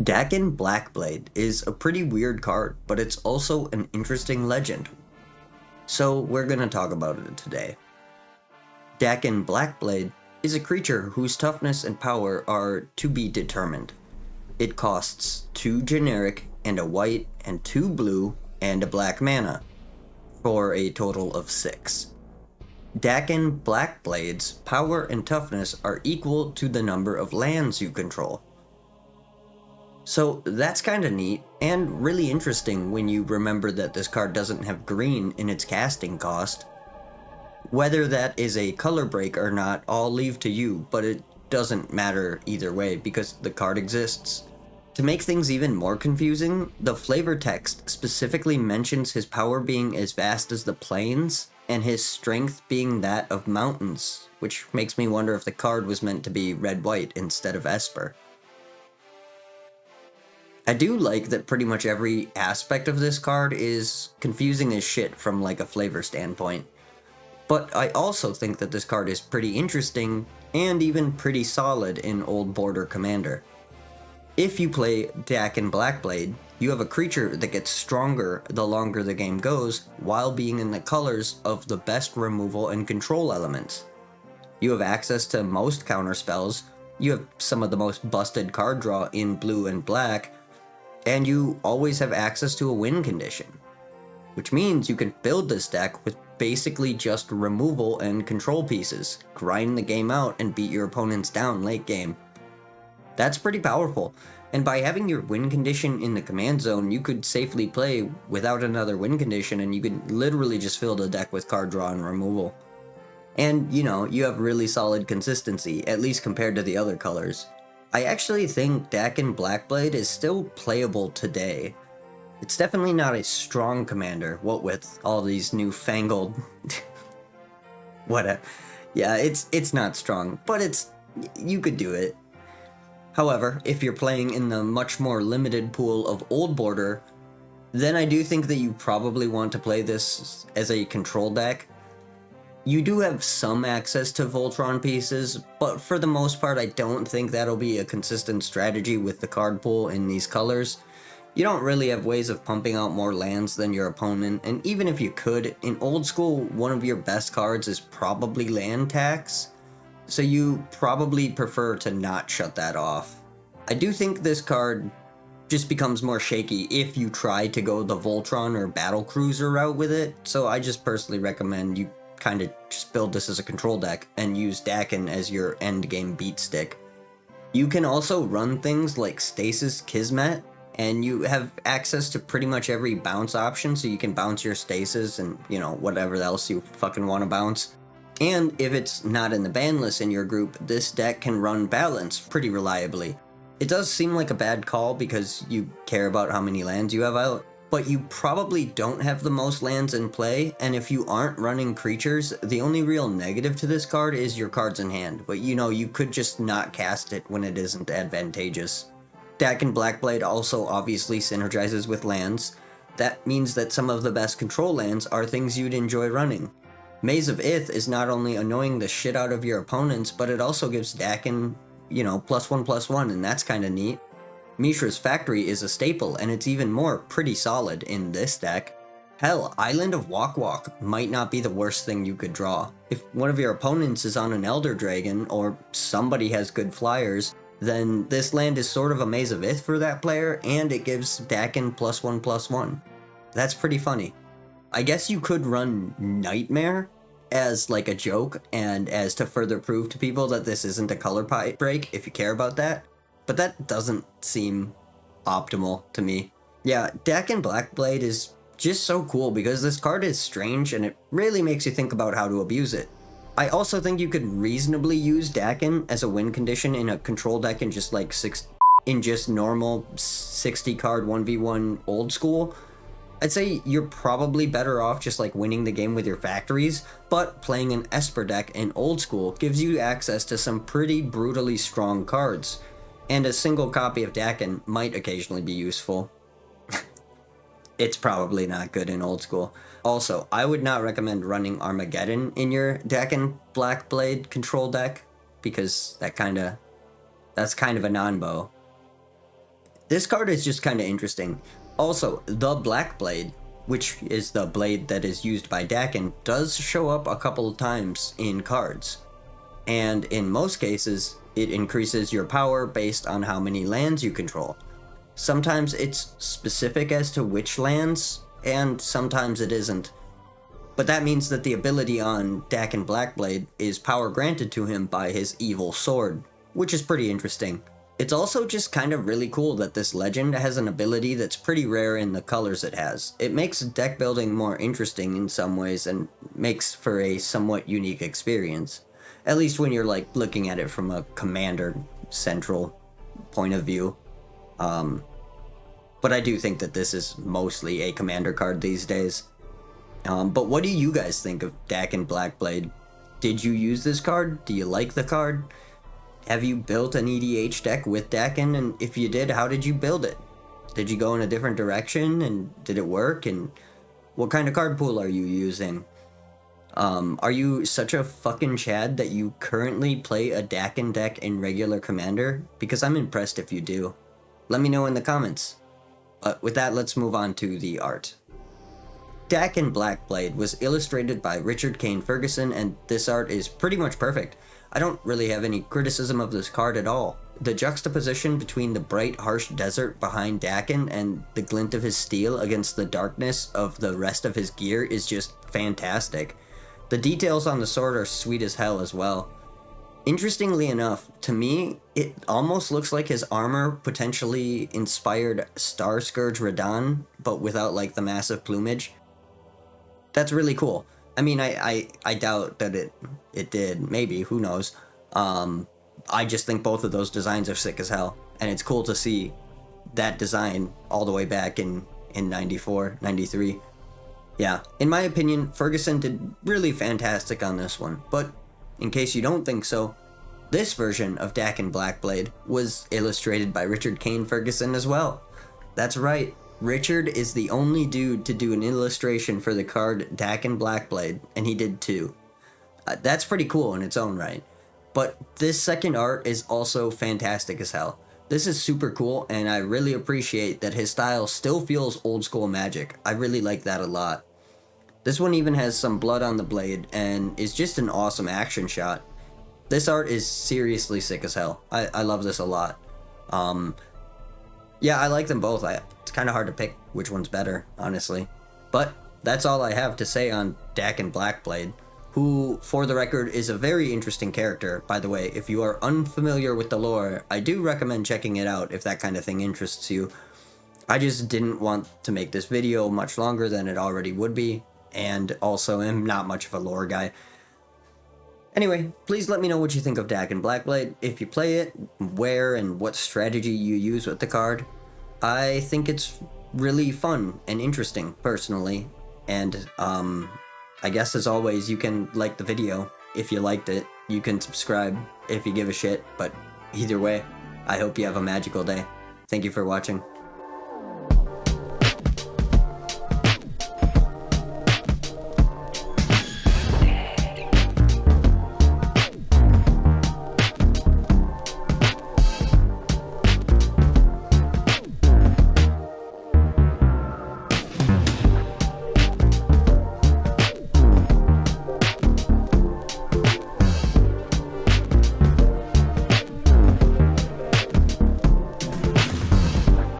Dakkon Blackblade is a pretty weird card, but it's also an interesting legend. So we're gonna talk about it today. Dakkon Blackblade is a creature whose toughness and power are to be determined. It costs 2 generic and a white and 2 blue and a black mana, for a total of 6. Dakkon Blackblade's power and toughness are equal to the number of lands you control. So that's kinda neat, and really interesting when you remember that this card doesn't have green in its casting cost. Whether that is a color break or not, I'll leave to you, but it doesn't matter either way because the card exists. To make things even more confusing, the flavor text specifically mentions his power being as vast as the plains, and his strength being that of mountains, which makes me wonder if the card was meant to be red-white instead of Esper. I do like that pretty much every aspect of this card is confusing as shit from like a flavor standpoint. But I also think that this card is pretty interesting and even pretty solid in Old Border Commander. If you play Dakkon Blackblade, you have a creature that gets stronger the longer the game goes while being in the colors of the best removal and control elements. You have access to most counter spells, you have some of the most busted card draw in blue and black, and you always have access to a win condition. Which means you can build this deck with basically just removal and control pieces, grind the game out and beat your opponents down late game. That's pretty powerful, and by having your win condition in the command zone, you could safely play without another win condition and you could literally just fill the deck with card draw and removal. And, you know, you have really solid consistency, at least compared to the other colors. I actually think Dakkon Blackblade is still playable today. It's definitely not a strong commander, what with all these newfangled... Yeah, it's not strong, but you could do it. However, if you're playing in the much more limited pool of Old Border, then I do think that you probably want to play this as a control deck. You do have some access to Voltron pieces, but for the most part I don't think that'll be a consistent strategy with the card pool in these colors. You don't really have ways of pumping out more lands than your opponent, and even if you could, in Old School, one of your best cards is probably land tax, so you probably prefer to not shut that off. I do think this card just becomes more shaky if you try to go the Voltron or Battle Cruiser route with it, so I just personally recommend you kind of just build this as a control deck and use Dakkon as your endgame beat stick. You can also run things like Stasis Kismet, and you have access to pretty much every bounce option, so you can bounce your Stasis and, you know, whatever else you fucking want to bounce. And if it's not in the ban list in your group, this deck can run Balance pretty reliably. It does seem like a bad call because you care about how many lands you have out, but you probably don't have the most lands in play, and if you aren't running creatures, the only real negative to this card is your cards in hand, but you know, you could just not cast it when it isn't advantageous. Dakkon Blackblade also obviously synergizes with lands. That means that some of the best control lands are things you'd enjoy running. Maze of Ith is not only annoying the shit out of your opponents, but it also gives Dakkon, you know, +1/+1, and that's kinda neat. Mishra's Factory is a staple, and it's even more pretty solid in this deck. Hell, Island of Walk Walk might not be the worst thing you could draw. If one of your opponents is on an Elder Dragon, or somebody has good flyers, then this land is sort of a Maze of Ith for that player, and it gives Dakkon +1/+1. That's pretty funny. I guess you could run Nightmare as like a joke, and as to further prove to people that this isn't a color pie break if you care about that. But that doesn't seem optimal to me. Yeah, Dakkon Blackblade is just so cool because this card is strange and it really makes you think about how to abuse it. I also think you could reasonably use Dakkon as a win condition in a control deck in just like normal 60 card 1v1 Old School. I'd say you're probably better off just like winning the game with your factories, but playing an Esper deck in Old School gives you access to some pretty brutally strong cards. And a single copy of Dakkon might occasionally be useful. It's probably not good in Old School. Also, I would not recommend running Armageddon in your Dakkon Blackblade control deck, because that's kind of a non-bow. This card is just kind of interesting. Also, the Blackblade, which is the blade that is used by Dakkon, does show up a couple of times in cards. And in most cases, it increases your power based on how many lands you control. Sometimes it's specific as to which lands, and sometimes it isn't. But that means that the ability on Dakkon Blackblade is power granted to him by his evil sword, which is pretty interesting. It's also just kind of really cool that this legend has an ability that's pretty rare in the colors it has. It makes deck building more interesting in some ways and makes for a somewhat unique experience. At least when you're like looking at it from a commander central point of view. But I do think that this is mostly a commander card these days. But what do you guys think of Dakkon Blackblade? Did you use this card? Do you like the card? Have you built an EDH deck with Dakkon? And if you did, how did you build it? Did you go in a different direction and did it work? And what kind of card pool are you using? Are you such a fucking Chad that you currently play a Dakkon deck in regular Commander? Because I'm impressed if you do. Let me know in the comments. But with that, let's move on to the art. Dakkon Blackblade was illustrated by Richard Kane Ferguson, and this art is pretty much perfect. I don't really have any criticism of this card at all. The juxtaposition between the bright, harsh desert behind Dakkon and the glint of his steel against the darkness of the rest of his gear is just fantastic. The details on the sword are sweet as hell as well. Interestingly enough, to me, it almost looks like his armor potentially inspired Star Scourge Radahn, but without like the massive plumage. That's really cool. I mean, I doubt that it did. Maybe, who knows. I just think both of those designs are sick as hell. And it's cool to see that design all the way back in 94, 93. Yeah, in my opinion, Ferguson did really fantastic on this one. But in case you don't think so, this version of Dakkon Blackblade was illustrated by Richard Kane Ferguson as well. That's right. Richard is the only dude to do an illustration for the card Dakkon Blackblade, and he did too. That's pretty cool in its own right. But this second art is also fantastic as hell. This is super cool, and I really appreciate that his style still feels old school Magic. I really like that a lot. This one even has some blood on the blade, and is just an awesome action shot. This art is seriously sick as hell. I love this a lot. Yeah, I like them both. It's kind of hard to pick which one's better, honestly. But that's all I have to say on Dakkon Blackblade, who, for the record, is a very interesting character. By the way, if you are unfamiliar with the lore, I do recommend checking it out if that kind of thing interests you. I just didn't want to make this video much longer than it already would be, and also am not much of a lore guy. Anyway, please let me know what you think of Dakkon Blackblade. If you play it, where and what strategy you use with the card. I think it's really fun and interesting, personally. And, I guess as always, you can like the video if you liked it. You can subscribe if you give a shit, but either way, I hope you have a magical day. Thank you for watching.